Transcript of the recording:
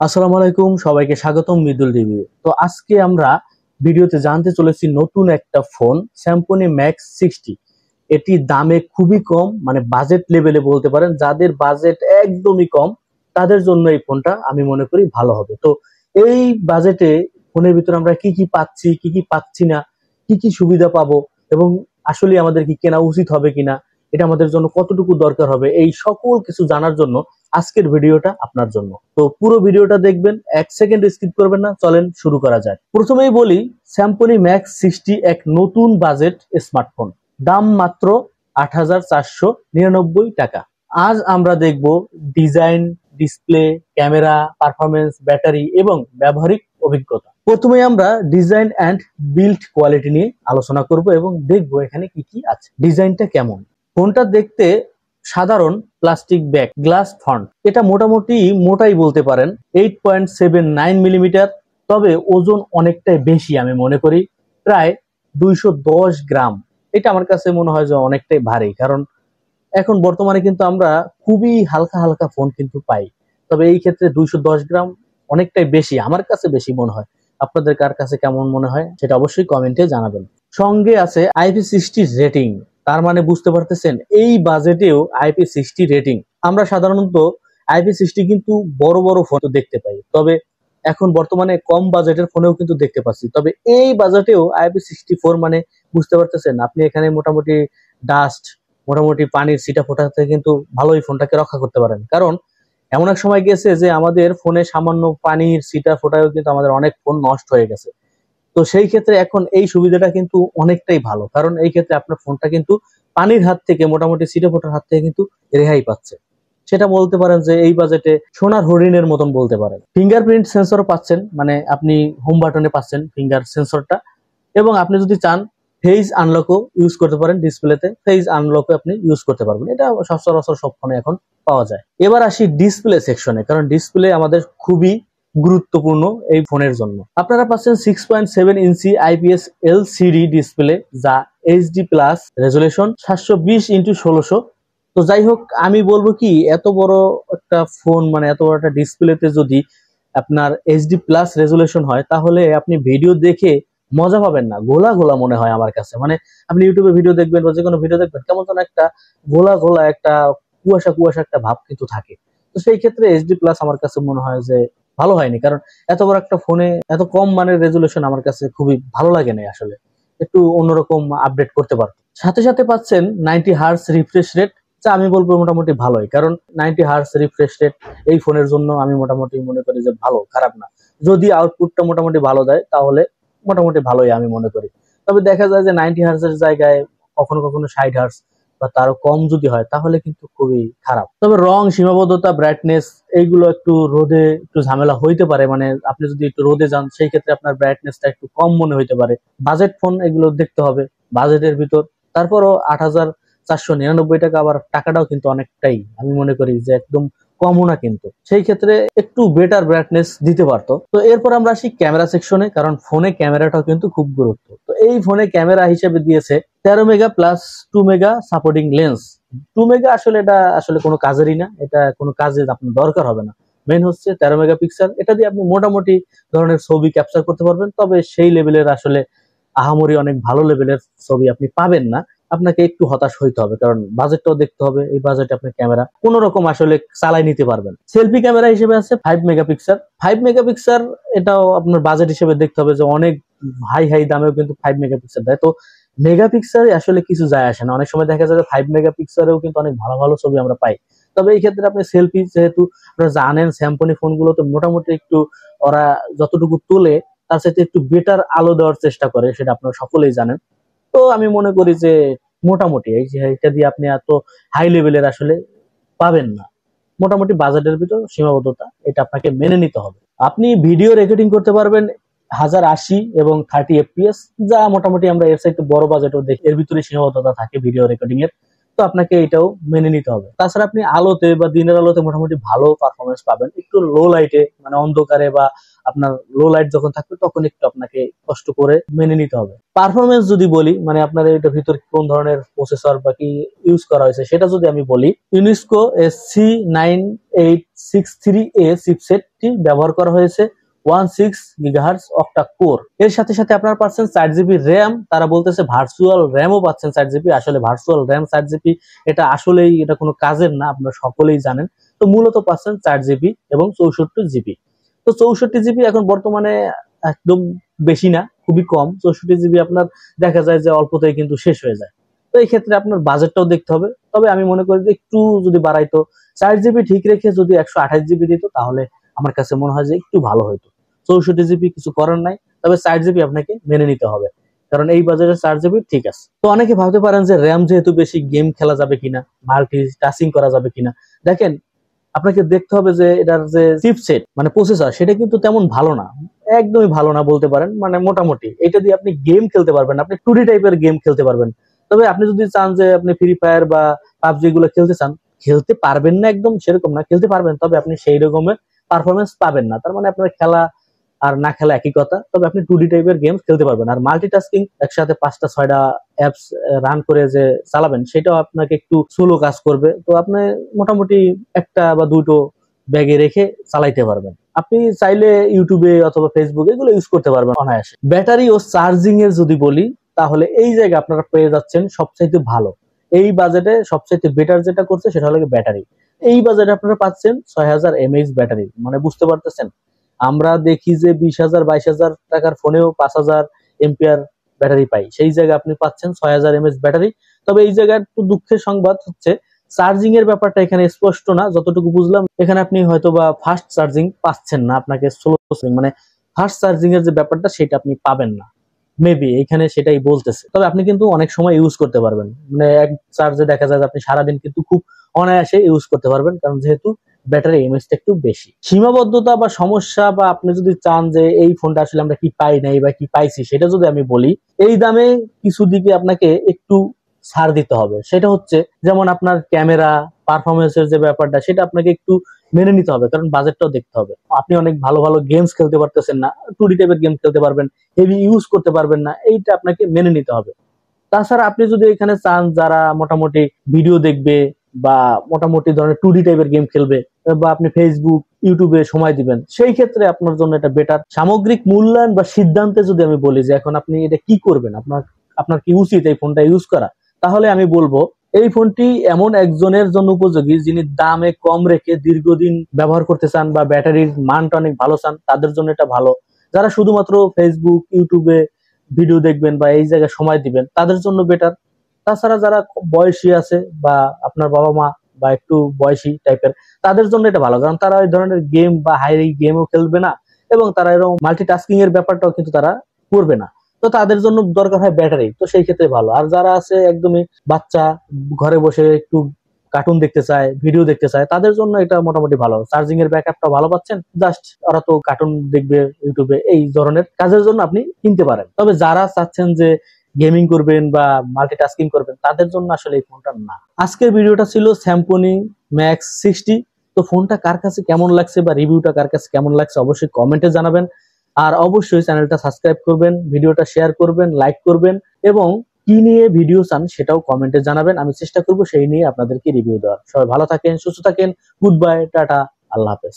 আসসালামু আলাইকুম, সবাইকে স্বাগতম মৃদুল রিভিউ। তো আজকে আমরা ভিডিওতে জানতে চলেছি নতুন একটা ফোন স্যামসং ম্যাক্স 60। এটি দামে খুবই কম, মানে বাজেট লেভেলে বলতে পারেন। যাদের বাজেট একদমই কম তাদের জন্য এই ফোনটা আমি মনে করি ভালো হবে। তো এই বাজেটে ফোনের ভিতরে আমরা কি কি পাচ্ছি, কি কি পাচ্ছি না, কি কি সুবিধা পাবো এবং আসলে আমাদের কি কেনা উচিত হবে কিনা, এটা আমাদের জন্য কতটুকু দরকার হবে, এই সকল কিছু জানার জন্য আজকের ভিডিওটা আপনার জন্য। তো পুরো ভিডিওটা দেখবেন, এক সেকেন্ড স্কিপ করবেন না। চলেন শুরু করা যায়। প্রথমেই বলি, স্যামসং ম্যাক্স 60 এক নতুন বাজেট স্মার্টফোন, দাম মাত্র ৮,৪৯৯ টাকা। আজ আমরা দেখব design, display, camera, performance, battery এবং ব্যবহারিক অভিজ্ঞতা। প্রথমে আমরা ডিজাইন অ্যান্ড বিল্ড কোয়ালিটি নিয়ে আলোচনা করব এবং দেখব এখানে কি কি আছে। ডিজাইনটা কেমন? ফোনটা দেখতে সাধারণ প্লাস্টিক ব্যাক গ্লাস ফন্ট, এটা মোটামুটি মোটাই বলতে পারেন, 8.79 মিলিমিটার। তবে ওজন অনেকটাই বেশি আমি মনে করি, প্রায় 210 গ্রাম। এটা আমার কাছে মনে হয় যে অনেকটাই ভারী, কারণ এখন বর্তমানে কিন্তু আমরা খুবই হালকা হালকা ফোন কিন্তু পাই। তবে এই ক্ষেত্রে 210 গ্রাম অনেকটাই বেশি, আমার কাছে বেশি মনে হয়। আপনাদের কার কাছে কেমন মনে হয় সেটা অবশ্যই কমেন্টে জানাবেন। সঙ্গে আছে IP60 রেটিং। তার মানে বুঝতে পারতেছেন, এই বাজেটেও IP60 রেটিং। আমরা সাধারণত IP60 কিন্তু বড় বড় ফোন দেখতে পাই, তবে এখন বর্তমানে কম বাজেটের ফোনেও কিন্তু দেখতে পাচ্ছি। তবে এই বাজেটেও IP64, মানে বুঝতে পারতেছেন আপনি এখানে মোটামুটি ডাস্ট, মোটামুটি পানির ছিটা ফোটা থেকে কিন্তু ভালোই ফোনটাকে রক্ষা করতে পারেন। কারণ এমন এক সময় গেছে যে আমাদের ফোনে সামান্য পানির ছিটা ফোটাও কিন্তু আমাদের অনেক ফোন নষ্ট হয়ে গেছে। তো সেই ক্ষেত্রে এখন এই সুবিধাটা কিন্তু অনেকটাই ভালো, কারণ এই ক্ষেত্রে আপনার ফোনটা কিন্তু পানির হাত থেকে, মোটামুটি ছিটে ফোটার হাত থেকে কিন্তু রেহাই পাচ্ছে। সেটা বলতে পারেন যে এই বাজেটে সোনার হরিণের মতন বলতে পারেন। ফিঙ্গারপ্রিন্ট সেন্সরও পাচ্ছেন, মানে আপনি হোম বাটনে পাচ্ছেন ফিঙ্গার সেন্সরটা। এবং আপনি যদি চান ফেস আনলকও ইউজ করতে পারেন, ডিসপ্লেতে ফেস আনলকও আপনি ইউজ করতে পারবেন। এটা সচরাচর সব ফোনে এখন পাওয়া যায়। এবার আসি ডিসপ্লে সেকশনে, কারণ ডিসপ্লে আমাদের খুবই গুরুত্বপূর্ণ এই ফোনের জন্য। আপনারা পাচ্ছেন 6.7 ইঞ্চি IPS LCD ডিসপ্লে, যা HD প্লাস রেজুলেশন, 720x1600। তো যাই হোক, আমি বলবো কি, এত বড় একটা ফোন, মানে এত বড় একটা ডিসপ্লেতে যদি আপনার HD প্লাস রেজুলেশন হয়, তাহলে আপনি ভিডিও দেখে মজা পাবেন না, গোলা গোলা মনে হয় আমার কাছে। মানে আপনি ইউটিউবে ভিডিও দেখবেন বা যে কোনো ভিডিও দেখবেন, কেমন যেন একটা গোলা গোলা, একটা কুয়াশা কুয়াশা একটা ভাব কিন্তু থাকে। তো সেই ক্ষেত্রে HD প্লাস আমার কাছে মনে হয় যে ভালো হয়নি, কারণ এত বড় একটা ফোনে এত কম মানের রেজুলেশন আমার কাছে খুবই ভালো লাগে না আসলে। একটু অন্যরকম আপডেট করতে পারতো। সাথে সাথে পাচ্ছেন 90 হার্টজ রিফ্রেশ রেট, যা আমি বলবো মোটামুটি ভালোই, কারণ 90 হার্টজ রিফ্রেশ রেট এই ফোনের জন্য আমি মোটামুটি মনে করি যে ভালো, খারাপ না। যদি আউটপুটটা মোটামুটি ভালো দেয় তাহলে মোটামুটি ভালোই আমি মনে করি। তবে দেখা যায় যে 90 হার্টজের জায়গায় কখনো কখনো 60 হার্টজ বা তারও কম যদি হয়, তাহলে কিন্তু খুবই খারাপ। তবে রং, সীমাবদ্ধতা, ব্রাইটনেস, এইগুলো একটু রোদে একটু ঝামেলা হইতে পারে। মানে আপনি যদি একটু রোদে যান, সেই ক্ষেত্রে আপনার ব্রাইটনেসটা একটু কম মনে হইতে পারে। বাজেট ফোন, এগুলো দেখতে হবে বাজেটের ভিতর। তারপরও ৮,৪৯৯ টাকা, আবার টাকাটাও কিন্তু অনেকটাই, আমি মনে করি যে একদম কমও না কিন্তু। সেই ক্ষেত্রে একটু বেটার ব্রাইটনেস দিতে পারতো। তো এরপর আমরা আসি ক্যামেরা সেকশনে, কারণ ফোনে ক্যামেরাটাও কিন্তু খুব গুরুত্ব। তো এই ফোনে ক্যামেরা হিসেবে দিয়েছে 13 mega plus 2 mega supporting lens. 2 mega আসলে এটা আসলে কোনো কাজেরই না, এটা কোনো কাজে আপনার দরকার হবে না। মেন হচ্ছে 13 মেগাপিক্সেল, এটা দিয়ে আপনি মোটামুটি ধরনের ছবি ক্যাপচার করতে পারবেন। তবে সেই লেভেলের আসলে আহামরি অনেক ভালো লেভেলের ছবি আপনি পাবেন না। আপনাকে একটু হতাশ হইতে হবে, কারণ বাজেটটাও দেখতে হবে। এই বাজেটে আপনি ক্যামেরা কোন রকম আসলে চালাই নিতে পারবেন। সেলফি ক্যামেরা হিসেবে আছে 5 মেগাপিক্সেল। 5 মেগাপিক্সেল এটাও আপনার বাজেট হিসেবে দেখতে হবে, যে অনেক হাই হাই দামেও কিন্তু 5 মেগাপিক্সেল দেয়। তো মেগাপিক্সেল আসলে কিছু যায় আসে না, অনেক সময় দেখা যায় যে 5 মেগাপিক্সেলেও কিন্তু অনেক ভালো ভালো ছবি আমরা পাই। তবে এই ক্ষেত্রে আপনি সেলফি, যেহেতু আপনারা জানেন স্যামসং ফোনগুলোতে মোটামুটি একটু ওরা যতটুকু তোলে তার সাথে একটু বেটার আলো দেওয়ার চেষ্টা করে, সেটা আপনারা সকলেই জানেন। তো আমি মনে করি যে মোটামুটি এই যে এটা দিয়ে আপনি এত হাই লেভেলের আসলে পাবেন না। মোটামুটি বাজেটের ভিতর সীমাবদ্ধতা, এটা আপনাকে মেনে নিতে হবে। আপনি ভিডিও রেকর্ডিং করতে পারবেন 1080 এবং 30 FPS, যা মোটামুটি আমরা এর সাইতে বড় বাজেটও দেখি, এর ভিতরে সীমাবদ্ধতা থাকে ভিডিও রেকর্ডিং এর। তো আপনাকে এটাও মেনে নিতে হবে। তাছাড়া আপনি আলোতে বা দিনের আলোতে মোটামুটি ভালো পারফরমেন্স পাবেন, একটু লো লাইটে মানে অন্ধকারে বা আপনার লো লাইট যখন থাকবে তখন একটু আপনাকে কষ্ট করে মেনে নিতে হবে। পারফরমেন্স যদি বলি মানে আপনার এটার ভিতর কোন ধরনের প্রসেসর বা কি ইউজ করা হয়েছে সেটা যদি আমি বলি, ইউনেস্কো SC9863A চিপসেটটি ব্যবহার করা হয়েছে 16 GHz অক্টা কোর। এর সাথে সাথে আপনারা পাচ্ছেন 4GB র্যাম, তারা বলতেছে ভার্চুয়াল র্যামও পাচ্ছেন 4GB। আসলে ভার্চুয়াল র্যাম 4GB এটা আসলেই এটা কোনো কাজের না, আপনারা সকলেই জানেন। তো মূলত পাচ্ছেন 4GB এবং 64GB। তো 64GB এখন বর্তমানে একদম বেশি না, খুবই কম। 64GB আপনার দেখা যায় যে অল্পতেই কিন্তু শেষ হয়ে যায়। তো এই ক্ষেত্রে আপনার বাজেটটাও দেখতে হবে। তবে আমি মনে করি যে একটু যদি বাড়াইতো, 4GB ঠিক রেখে যদি 128GB দিত তাহলে আমার কাছে মনে হয় যে একটু ভালো হতো। 64GB কিছু করার নাই, তবে 4GB আপনাকে মেনে নিতে হবে, কারণ এই বাজারে 4GB ঠিক আছে। তো অনেকে ভাবতে পারেন যে র্যাম যেহেতু বেশি, গেম খেলা যাবে কিনা, মাল্টি টাস্কিং করা যাবে কিনা। দেখেন, আপনাকে দেখতে হবে যে এটার যে চিপসেট মানে প্রসেসর সেটা কিন্তু তেমন ভালো না, একদমই ভালো না বলতে পারেন, মানে মোটামুটি। এটা দিয়ে আপনি গেম খেলতে পারবেন, আপনি 2D টাইপের গেম খেলতে পারবেন। তবে আপনি যদি চান যে আপনি ফ্রি ফায়ার বা পাবজি গুলো খেলতে চান, খেলতে পারবেন না একদম সেরকম না, খেলতে পারবেন, তবে আপনি সেই রকমের পারফরমেন্স পাবেন না। তার মানে আপনার খেলা আর না খেলা একই কথা। তবে আপনি 2D টাইপের গেমস খেলতে পারবেন। আর মাল্টিটাস্কিং একসাথে 5টা 6টা অ্যাপস রান করে যে চালাবেন সেটাও আপনাকে একটু স্লো কাজ করবে। তো আপনি মোটামুটি একটা বা দুটো ব্যাগে রেখে চালাইতে পারবেন। আপনি চাইলে ইউটিউবে অথবা ফেসবুক এগুলো ইউজ করতে পারবেন অনায়াসে। ব্যাটারি ও চার্জিং এর যদি বলি, তাহলে এই জায়গায় আপনারা পেয়ে যাচ্ছেন সবচাইতে ভালো, এই বাজেটে সবচাইতে বেটার যেটা করছে সেটা হলো ব্যাটারি। এই বাজেটে আপনারা পাচ্ছেন 6000 mAh ব্যাটারি, মানে বুঝতে পারতেছেন। আমরা দেখি যে 20,000 22,000 টাকার ফোনেও 5000 এম্পিয়ার ব্যাটারি পাই, সেই জায়গায় আপনি পাচ্ছেন 6000 mAh ব্যাটারি। তবে এই জায়গায় একটু দুঃখের সংবাদ হচ্ছে চার্জিং এর ব্যাপারটা এখানে স্পষ্ট না। যতটুকু বুঝলাম এখানে আপনি হয়তো বা ফাস্ট চার্জিং পাচ্ছেন না, আপনাকে স্লো মানে ফাস্ট চার্জিং এর যে ব্যাপারটা সেটা আপনি পাবেন না, মেবি এখানে সেটাই বলতেছে। তবে আপনি কিন্তু অনেক সময় ইউজ করতে পারবেন, মানে এক চার্জে দেখা যায় আপনি সারাদিন কিন্তু খুব অনায়াসে ইউজ করতে পারবেন, কারণ যেহেতু ব্যাটারি এমএইচটা একটু বেশি। সীমাবদ্ধতা বা সমস্যা, বা আপনি যদি চান যে এই ফোনটা আসলে আমরা কি পাই নাই বা কি পাইছি, সেটা যদি আমি বলি, এই দামে কিছু দিকে আপনাকে একটু ছাড় দিতে হবে। সেটা হচ্ছে যেমন আপনার ক্যামেরা পারফরমেন্সের যে ব্যাপারটা সেটা আপনাকে একটু মেনে নিতে হবে, কারণ বাজেটটাও দেখতে হবে। আপনি অনেক ভালো ভালো গেমস খেলতে পারতেছেন না, 2D টাইপের গেম খেলতে পারবেন, হেভি ইউজ করতে পারবেন না, এইটা আপনাকে মেনে নিতে হবে। তাছাড়া আপনি যদি এখানে চান যারা মোটামুটি ভিডিও দেখবে বা মোটামুটি ধরনের 2D টাইপের গেম খেলবে, বা আপনি ফেসবুক ইউটিউবে সময় দিবেন, সেই ক্ষেত্রে আপনার জন্য এটা বেটার। সামগ্রিক মূল্যায়ন বা সিদ্ধান্তে যদি আমি বলি যে এখন আপনি এটা কি করবেন, আপনার আপনার কি উচিত এই ফোনটা ইউজ করা, তাহলে আমি বলবো এই ফোনটি এমন একজনের জন্য উপযোগী যিনি দামে কম রেখে দীর্ঘদিন ব্যবহার করতে চান বা ব্যাটারির মানটা অনেক ভালো চান, তাদের জন্য এটা ভালো। যারা শুধুমাত্র ফেসবুক ইউটিউবে ভিডিও দেখবেন বা এই জায়গায় সময় দিবেন, তাদের জন্য বেটার। তাছাড়া যারা বয়সী আছে বা আপনার বাবা মা বা একটু বয়সী টাইপের, তাদের জন্য এটা ভালো, কারণ তারা এই ধরনের গেম বা হাই গেমও খেলবে না, এবং তারা এরকম মাল্টিটাস্কিং এর ব্যাপারটাও কিন্তু তারা করবে না। তো তাদের জন্য দরকার হয় ব্যাটারি, তো সেই ক্ষেত্রে ভালো। আর যারা আছে একদমই বাচ্চা, ঘরে বসে একটু কার্টুন দেখতে চায়, ভিডিও দেখতে চায়, তাদের জন্য এটা মোটামুটি ভালো। চার্জিং এর ব্যাকআপটা ভালো পাচ্ছেন, জাস্ট ওরা তো কার্টুন দেখবে ইউটিউবে, এই ধরনের কাজের জন্য আপনি কিনতে পারেন। তবে যারা চাচ্ছেন যে গেমিং করবেন বা মাল্টিটাস্কিং করবেন, তাদের জন্য আসলে এই ফোনটা না। আজকের ভিডিওটা ছিল স্যামসং ম্যাক্স 60। তো ফোনটা কার কাছে কেমন লাগছে বা রিভিউটা কার কাছে কেমন লাগছে অবশ্যই কমেন্টে জানাবেন। আর অবশ্যই চ্যানেলটা সাবস্ক্রাইব করবেন, ভিডিওটা শেয়ার করবেন, লাইক করবেন, এবং কি নিয়ে ভিডিও চান সেটাও কমেন্টে জানাবেন। আমি চেষ্টা করব সেই নিয়ে আপনাদেরকে রিভিউ দেওয়ার। সবাই ভালো থাকেন, সুস্থ থাকেন, গুড বাই, টাটা, আল্লাহ হাফেজ।